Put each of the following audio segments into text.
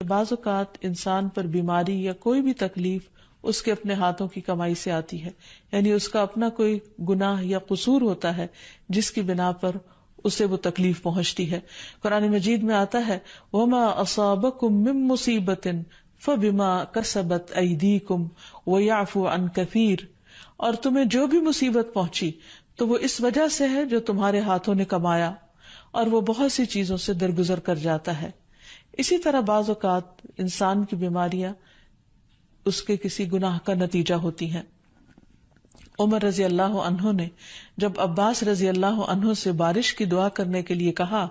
بعض اوقات انسان پر بیماری یا کوئی بھی تکلیف اس کے اپنے ہاتھوں کی کمائی سے آتی ہے، یعنی اس کا اپنا کوئی گناہ یا قصور ہوتا ہے جس کی بنا پر اسے وہ تکلیف پہنچتی ہے. قرآن مجید میں آتا ہے وَمَا أَصَابَكُم مِّن مُّصِيبَةٍ فَبِمَا كَسَبَتْ أَيْدِيكُمْ وَيَعْفُو عَن كَثِيرٍ، اور تمہیں جو بھی مصیبت پہنچی تو وہ اس وجہ سے ہے جو تمہارے ہاتھوں نے کمایا، اور وہ بہت سی چیزوں سے درگزر کر جاتا ہے. اسی طرح بعض اوقات انسان کی بیماریاں اس کے کسی گناہ کا نتیجہ ہوتی ہیں. عمر رضی اللہ عنہ نے جب عباس رضی اللہ عنہ سے بارش کی دعا کرنے کے لیے کہا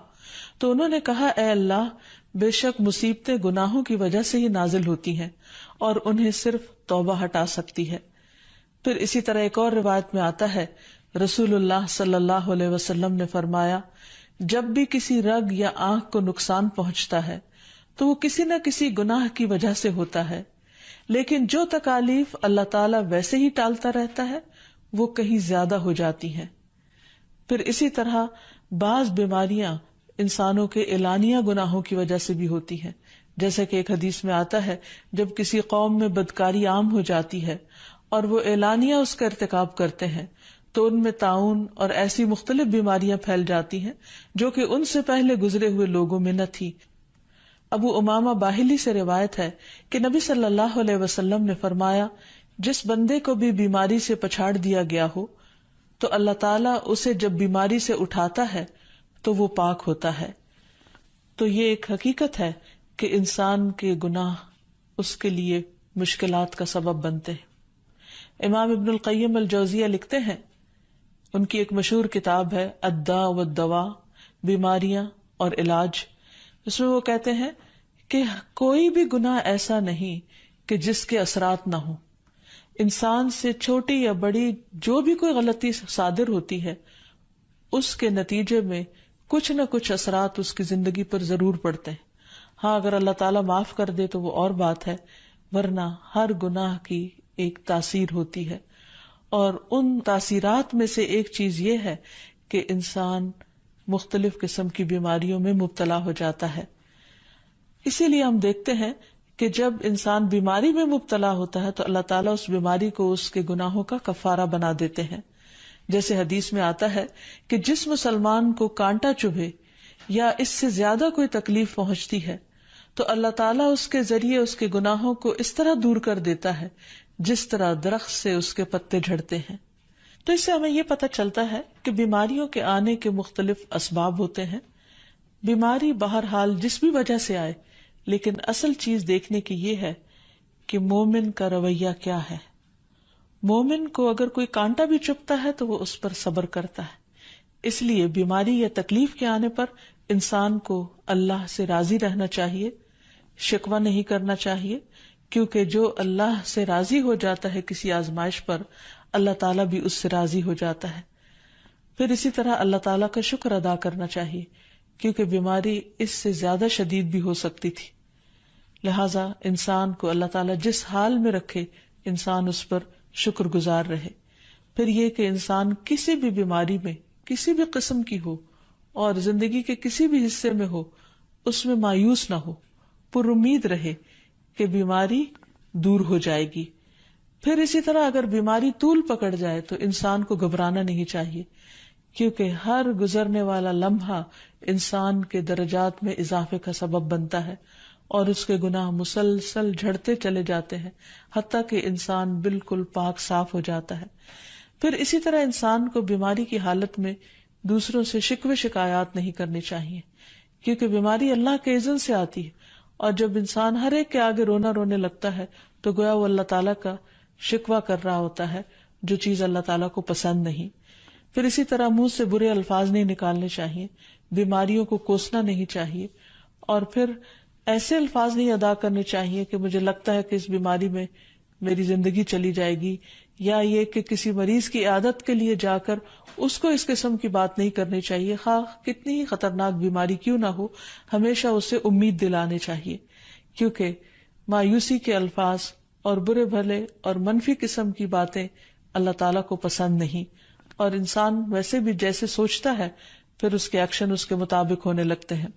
تو انہوں نے کہا اے اللہ، بے شک مصیبتیں گناہوں کی وجہ سے ہی نازل ہوتی ہیں اور انہیں صرف توبہ ہٹا سکتی ہے. پھر اسی طرح ایک اور روایت میں آتا ہے رسول اللہ صلی اللہ علیہ وسلم نے فرمایا جب بھی کسی رگ یا آنکھ کو نقصان پہنچتا ہے تو وہ کسی نہ کسی گناہ کی وجہ سے ہوتا ہے، لیکن جو تکالیف اللہ تعالیٰ ویسے ہی ٹالتا رہتا ہے وہ کہیں زیادہ ہو جاتی ہیں. پھر اسی طرح بعض بیماریاں انسانوں کے اعلانیہ گناہوں کی وجہ سے بھی ہوتی ہیں، جیسے کہ ایک حدیث میں آتا ہے جب کسی قوم میں بدکاری عام ہو جاتی ہے اور وہ اعلانیہ اس کا ارتکاب کرتے ہیں تو ان میں طاعون اور ایسی مختلف بیماریاں پھیل جاتی ہیں جو کہ ان سے پہلے گزرے ہوئے لوگوں میں نہ تھی. ابو امامہ باہلی سے روایت ہے کہ نبی صلی اللہ علیہ وسلم نے فرمایا جس بندے کو بھی بیماری سے پچھاڑ دیا گیا ہو تو اللہ تعالیٰ اسے جب بیماری سے اٹھاتا ہے تو وہ پاک ہوتا ہے. تو یہ ایک حقیقت ہے کہ انسان کے گناہ اس کے لیے مشکلات کا سبب بنتے ہیں. امام ابن القیم الجوزیہ لکھتے ہیں، ان کی ایک مشہور کتاب ہے الداء والدواء، بیماریاں اور علاج. اس میں وہ کہتے ہیں کہ کوئی بھی گناہ ایسا نہیں کہ جس کے اثرات نہ ہوں. انسان سے چھوٹی یا بڑی جو بھی کوئی غلطی صادر ہوتی ہے اس کے نتیجے میں کچھ نہ کچھ اثرات اس کی زندگی پر ضرور پڑتے ہیں. ہاں اگر اللہ تعالیٰ معاف کر دے تو وہ اور بات ہے، ورنہ ہر گناہ کی ایک تاثیر ہوتی ہے، اور ان تاثیرات میں سے ایک چیز یہ ہے کہ انسان مختلف قسم کی بیماریوں میں مبتلا ہو جاتا ہے. اسی لیے ہم دیکھتے ہیں کہ جب انسان بیماری میں مبتلا ہوتا ہے تو اللہ تعالیٰ اس بیماری کو اس کے گناہوں کا کفارہ بنا دیتے ہیں. جیسے حدیث میں آتا ہے کہ جس مسلمان کو کانٹا چبھے یا اس سے زیادہ کوئی تکلیف پہنچتی ہے تو اللہ تعالیٰ اس کے ذریعے اس کے گناہوں کو اس طرح دور کر دیتا ہے جس طرح درخت سے اس کے پتے جھڑتے ہیں. تو اس سے ہمیں یہ پتہ چلتا ہے کہ بیماریوں کے آنے کے مختلف اسباب ہوتے ہیں. بیماری بہرحال جس بھی وجہ سے آئے، لیکن اصل چیز دیکھنے کی یہ ہے کہ مومن کا رویہ کیا ہے. مومن کو اگر کوئی کانٹا بھی چبھتا ہے تو وہ اس پر صبر کرتا ہے. اس لیے بیماری یا تکلیف کے آنے پر انسان کو اللہ سے راضی رہنا چاہیے، شکوہ نہیں کرنا چاہیے، کیونکہ جو اللہ سے راضی ہو جاتا ہے کسی آزمائش پر، اللہ تعالیٰ بھی اس سے راضی ہو جاتا ہے. پھر اسی طرح اللہ تعالیٰ کا شکر ادا کرنا چاہیے، کیونکہ بیماری اس سے زیادہ شدید بھی ہو سکتی تھی. لہذا انسان کو اللہ تعالیٰ جس حال میں رکھے انسان اس پر شکر گزار رہے. پھر یہ کہ انسان کسی بھی بیماری میں کسی بھی قسم کی ہو اور زندگی کے کسی بھی حصے میں ہو اس میں مایوس نہ ہو، پر امید رہے کہ بیماری دور ہو جائے گی. پھر اسی طرح اگر بیماری طول پکڑ جائے تو انسان کو گھبرانا نہیں چاہیے، کیونکہ ہر گزرنے والا لمحہ انسان کے درجات میں اضافے کا سبب بنتا ہے اور اس کے گناہ مسلسل جھڑتے چلے جاتے ہیں حتیٰ کہ انسان بالکل پاک صاف ہو جاتا ہے. پھر اسی طرح انسان کو بیماری کی حالت میں دوسروں سے شکوے شکایات نہیں کرنی چاہیے، کیونکہ بیماری اللہ کے اذن سے آتی ہے، اور جب انسان ہر ایک کے آگے رونے لگتا ہے تو گویا وہ اللہ تعالیٰ کا شکوہ کر رہا ہوتا ہے، جو چیز اللہ تعالیٰ کو پسند نہیں. پھر اسی طرح منہ سے برے الفاظ نہیں نکالنے چاہیے، بیماریوں کو کوسنا نہیں چاہیے، اور پھر ایسے الفاظ نہیں ادا کرنے چاہیے کہ مجھے لگتا ہے کہ اس بیماری میں میری زندگی چلی جائے گی، یا یہ کہ کسی مریض کی عیادت کے لیے جا کر اس کو اس قسم کی بات نہیں کرنی چاہیے، خواہ کتنی ہی خطرناک بیماری کیوں نہ ہو. ہمیشہ اسے امید دلانے چاہیے، کیونکہ مایوسی کے الفاظ اور برے بھلے اور منفی قسم کی باتیں اللہ تعالیٰ کو پسند نہیں، اور انسان ویسے بھی جیسے سوچتا ہے پھر اس کے ایکشن اس کے مطابق ہونے لگتے ہیں.